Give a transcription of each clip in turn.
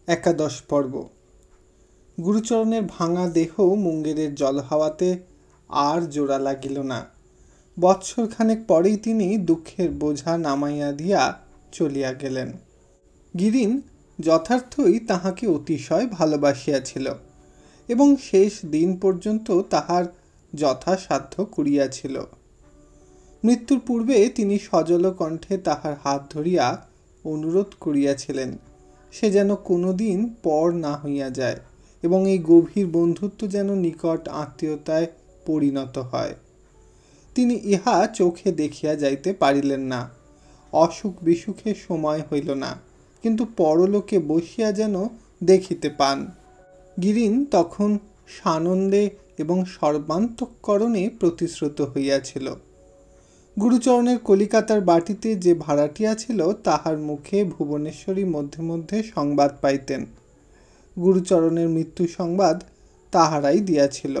একাদশ পর্ব। গুরুচরণের ভাঙা দেহ মুঙ্গেরের জলহাওয়াতে আর জোড়া লাগিল না। বৎসরখানেক পরেই তিনি দুঃখের বোঝা নামাইয়া দিয়া চলিয়া গেলেন। গিরিন যথার্থই তাহাকে অতিশয় ভালোবাসিয়াছিল এবং শেষ দিন পর্যন্ত তাহার যথাসাধ্য করিয়াছিল। মৃত্যুর পূর্বে তিনি সজল কণ্ঠে তাহার হাত ধরিয়া অনুরোধ করিয়াছিলেন সে যেন কোনোদিন পর না হইয়া যায় এবং এই গভীর বন্ধুত্ব যেন নিকট আত্মীয়তায় পরিণত হয়। তিনি ইহা চোখে দেখিয়া যাইতে পারিলেন না। অসুখ বিসুখে সময় হইল না, কিন্তু পরলোকে বসিয়া যেন দেখিতে পান। গিরিন তখন সানন্দে এবং সর্বান্তঃকরণে প্রতিশ্রুত হইয়াছিল। গুরুচরণের কলিকাতার বাটিতে যে ভাড়াটিয়া ছিল তাহার মুখে ভুবনেশ্বরী মধ্যে মধ্যে সংবাদ পাইতেন। গুরুচরণের মৃত্যু সংবাদ তাহারাই দিয়াছিল।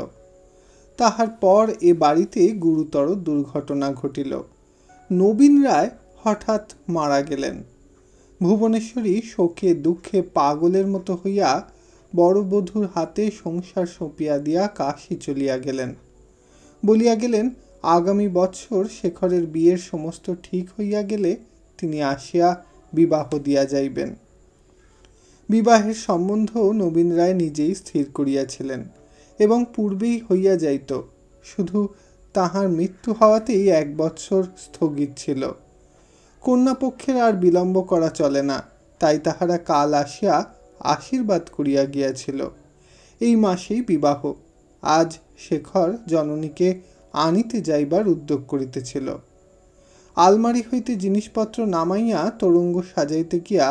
তাহার পর এ বাড়িতে গুরুতর দুর্ঘটনা ঘটিল। নবীন রায় হঠাৎ মারা গেলেন। ভুবনেশ্বরী শোকে দুঃখে পাগলের মতো হইয়া বড় বধূর হাতে সংসার সঁপিয়া দিয়া কাশী চলিয়া গেলেন। বলিয়া গেলেন আগামী বৎসর শেখরের বিয়ের সমস্ত ঠিক হইয়া গেলে তিনি আসিয়া বিবাহ দিয়া যাইবেন। বিবাহের সম্বন্ধ নবীন রায় নিজেই স্থির করিয়াছিলেন এবং পূর্বেই হইয়া যাইত, শুধু তাহার মৃত্যু হওয়াতেই 1 বৎসর স্থগিত ছিল। কন্যাপক্ষের আর বিলম্ব করা চলে না, তাই তাহারা কাল আসিয়া আশীর্বাদ করিয়া গিয়াছিল। এই মাসেই বিবাহ। আজ শেখর জননীকে আনিতে যাইবার উদ্যোগ করিতেছিল। আলমারি হইতে জিনিসপত্র নামাইয়া তোরঙ্গ সাজাইতে গিয়া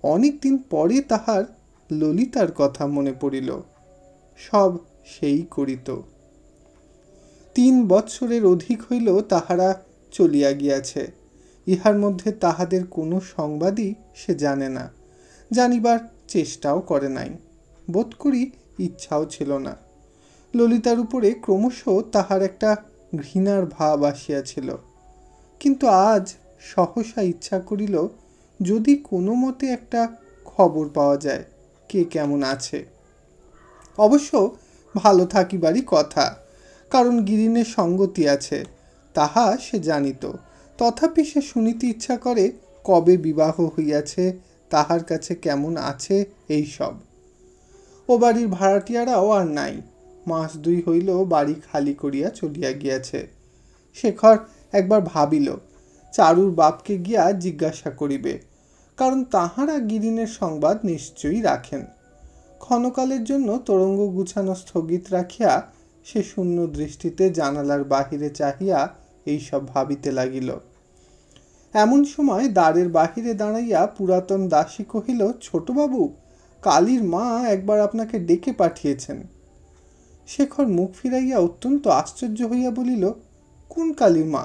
অনেক দিন পরে তাহার ললিতার কথা মনে পড়িল। সব সেই করিত। 3 বৎসরের অধিক হইল তাহারা চলিয়া গিয়াছে। ইহার মধ্যে তাহাদের কোনো সংবাদই সে জানে না, জানিবার চেষ্টাও করে নাই। বোধ করি ইচ্ছাও ছিল না। ললিতার উপরে ক্রমশ তাহার একটা ঘৃণার ভাব আসিয়াছিল, কিন্তু আজ সহসা ইচ্ছা করিল যদি কোনো মতে একটা খবর পাওয়া যায় কে কেমন আছে। অবশ্য ভালো থাকিবারই কথা, কারণ গিরিনের সঙ্গতি আছে, তাহা সে জানিত। তথাপি সে শুনিতে ইচ্ছা করে কবে বিবাহ হইয়াছে, তাহার কাছে কেমন আছে এই সব। ও বাড়ির ভাড়াটিয়ারাও আর নাই। মাস 2 হইল বাড়ি খালি করিয়া চলিয়া গিয়াছে। শেখর একবার ভাবিল চারুর বাপকে গিয়া জিজ্ঞাসা করিবে, কারণ তাহারা গিরিনের সংবাদ নিশ্চয়ই রাখেন। ক্ষণকালের জন্য তোরঙ্গ গুছানো স্থগিত রাখিয়া সে শূন্য দৃষ্টিতে জানালার বাহিরে চাহিয়া এইসব ভাবিতে লাগিল। এমন সময় দ্বারের বাহিরে দাঁড়াইয়া পুরাতন দাসী কহিল, ছোটবাবু, কালীর মা একবার আপনাকে ডেকে পাঠিয়েছেন। শেখর মুখ ফিরাইয়া অত্যন্ত আশ্চর্য হইয়া বলিল, কোন কালীর মা?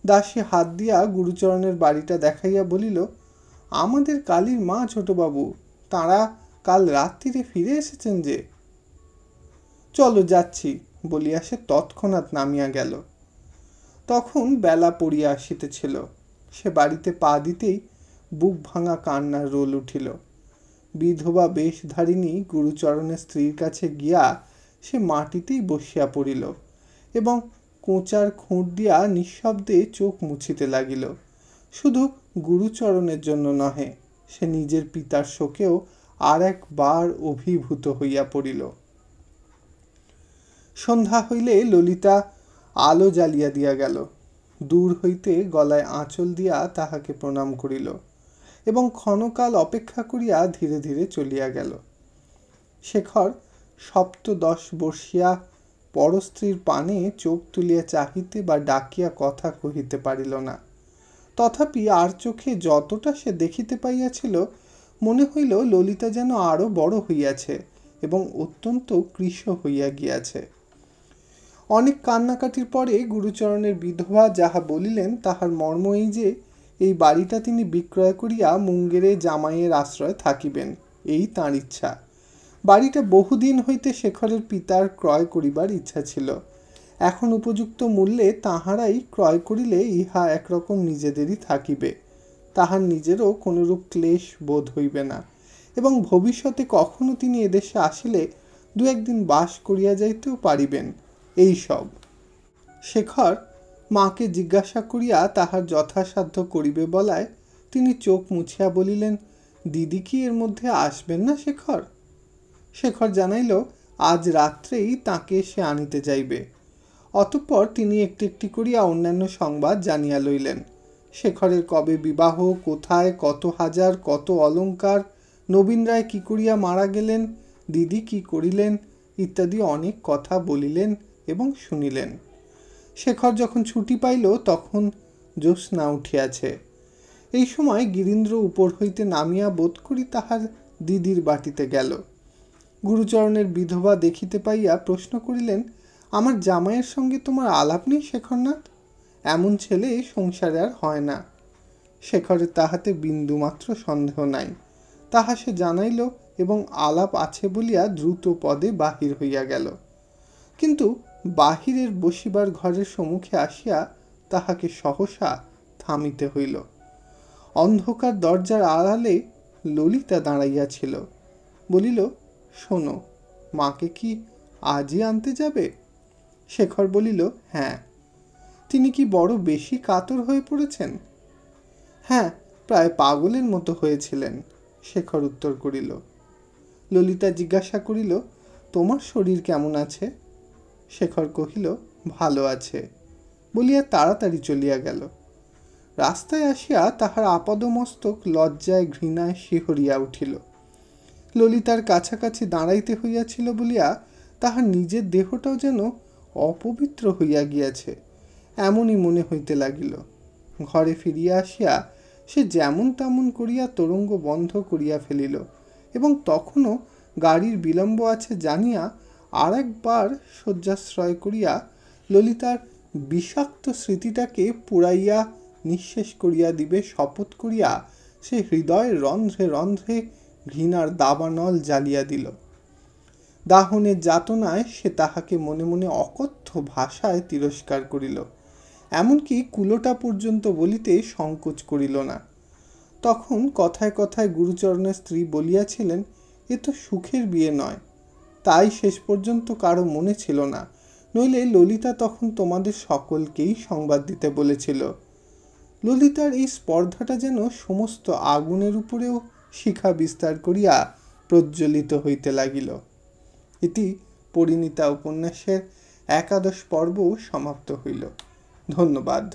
দাসী হাত দিয়া গুরুচরণের বাড়িটা দেখাইয়া বলিল, আমাদের কালীর মা ছোটবাবু, তাঁরা কাল রাত্রিরে ফিরে এসেছেন যে। চলো যাচ্ছি বলিয়া সে তৎক্ষণাৎ নামিয়া গেল। তখন বেলা পড়িয়া আসিতেছিল। সে বাড়িতে পা দিতেই বুক ভাঙা কান্নার রোল উঠিল। বিধবা বেশধারিণী গুরুচরণের স্ত্রীর কাছে গিয়া সে মাটিতেই বসিয়া পড়িল এবং কোঁচার খুঁট দিয়া নিঃশব্দে চোখ মুছিতে লাগিল। শুধু গুরুচরণের জন্য নহে, সে নিজের পিতার শোকেও আর একবার অভিভূত হইয়া পড়িল। সন্ধ্যা হইলে ললিতা আলো জ্বালিয়া দিয়া গেল। দূর হইতে গলায় আঁচল দিয়া তাহাকে প্রণাম করিল এবং ক্ষণকাল অপেক্ষা করিয়া ধীরে ধীরে চলিয়া গেল। শেখর 7-10 বর্ষিয়া পরস্ত্রীর পানে চোখ তুলিয়া চাহিতে বা ডাকিয়া কথা কহিতে পারিল না। তথাপি আর চোখে যতটা সে দেখিতে পাইয়াছিল, মনে হইল ললিতা যেন আরো বড় হইয়াছে এবং অত্যন্ত কৃশ হইয়া গিয়াছে। অনেক কান্নাকাটির পরে গুরুচরণের বিধবা যাহা বলিলেন তাহার মর্ম এই যে এই বাড়িটা তিনি বিক্রয় করিয়া মুঙ্গেরে জামাইয়ের আশ্রয় থাকিবেন, এই তাঁর ইচ্ছা। বাড়িটা বহুদিন হইতে শেখরের পিতার ক্রয় করিবার ইচ্ছা ছিল। এখন উপযুক্ত মূল্যে তাহারাই ক্রয় করিলে ইহা একরকম নিজেদেরই থাকিবে। তাহার নিজেরও কোনরূপ ক্লেশ বোধ হইবে না এবং ভবিষ্যতে কখনো তিনি এদেশে আসিলে দু একদিন বাস করিয়া যাইতেও পারিবেন। এই সব শেখর মাকে জিজ্ঞাসা করিয়া তাহার যথাসাধ্য করিবে বলায় তিনি চোখ মুছিয়া বলিলেন, দিদি কি এর মধ্যে আসবেন না শেখর? শেখর জানাইল আজ রাত্রেই তাকে সে আনিতে যাইবে। অতঃপর তিনি একটি একটি করিয়া অন্যান্য সংবাদ জানিয়া লইলেন। শেখরের কবে বিবাহ, কোথায়, কত হাজার, কত অলঙ্কার, নবীন রায় কি করিয়া মারা গেলেন, দিদি কি করিলেন ইত্যাদি অনেক কথা বলিলেন এবং শুনিলেন। শেখর যখন ছুটি পাইল তখন জ্যোৎস্না উঠিয়াছে। এই সময় গিরীন্দ্র উপর হইতে নামিয়া বোধ করি তাহার দিদির বাটিতে গেল। গুরুচরণের বিধবা দেখিতে পাইয়া প্রশ্ন করিলেন, আমার জামাইয়ের সঙ্গে তোমার আলাপ নেই শেখরনাথ? এমন ছেলে সংসারে আর হয় না। শেখরের তাহাতে বিন্দুমাত্র সন্দেহ নাই, তাহা সে জানাইল এবং আলাপ আছে বলিয়া দ্রুত পদে বাহির হইয়া গেল। কিন্তু বাহিরের বসিবার ঘরের সম্মুখে আসিয়া তাহাকে সহসা থামিতে হইল। অন্ধকার দরজার আড়ালে ললিতা দাঁড়াইয়াছিল। বলিল, শোনো, মাকে কি আজই আনতে যাবে? শেখর বলিল, হ্যাঁ। তিনি কি বড় বেশি কাতর হয়ে পড়েছেন? হ্যাঁ, প্রায় পাগলের মতো হয়েছিলেন, শেখর উত্তর করিল। ললিতা জিজ্ঞাসা করিল, তোমার শরীর কেমন আছে? শেখর কহিল, ভালো আছে বলিয়া তাড়াতাড়ি চলিয়া গেল। রাস্তায় আসিয়া তাহার আপাদমস্তক লজ্জায় ঘৃণায় শিহরিয়া উঠিল। ললিতার কাছাকাছি দাঁড়াইতে হইয়াছিল বলিয়া তাহার নিজের দেহটাও যেন অপবিত্র হইয়া গিয়াছে এমনই মনে হইতে লাগিল। ঘরে ফিরিয়া আসিয়া সে যেমন তেমন করিয়া তোরঙ্গ বন্ধ করিয়া ফেলিল এবং তখনও গাড়ির বিলম্ব আছে জানিয়া আর একবার শয্যাশ্রয় করিয়া ললিতার বিষাক্ত স্মৃতিটাকে পুড়াইয়া নিঃশেষ করিয়া দিবে শপথ করিয়া সে হৃদয়ের রন্ধ্রে রন্ধ্রে ঘৃণার দাবানল জ্বালিয়া দিল। দাহনের যাতনায় সে তাহাকে মনে মনে অকথ্য ভাষায় তিরস্কার করিল, এমনকি কুলোটা পর্যন্ত বলিতে সংকোচ করিল না। তখন কথায় কথায় গুরুচরণের স্ত্রী বলিয়াছিলেন, এ তো সুখের বিয়ে নয়। তাই শেষ পর্যন্ত কারো মনে ছিল না, নইলে ললিতা তখন তোমাদের সকলকেই সংবাদ দিতে বলেছিল। ললিতার এই স্পর্ধাটা যেন সমস্ত আগুনের উপরেও শিখা বিস্তার করিয়া প্রজ্বলিত হইতে লাগিল। ইতি পরিণীতা উপন্যাসের 11 পর্ব সমাপ্ত হইল। ধন্যবাদ।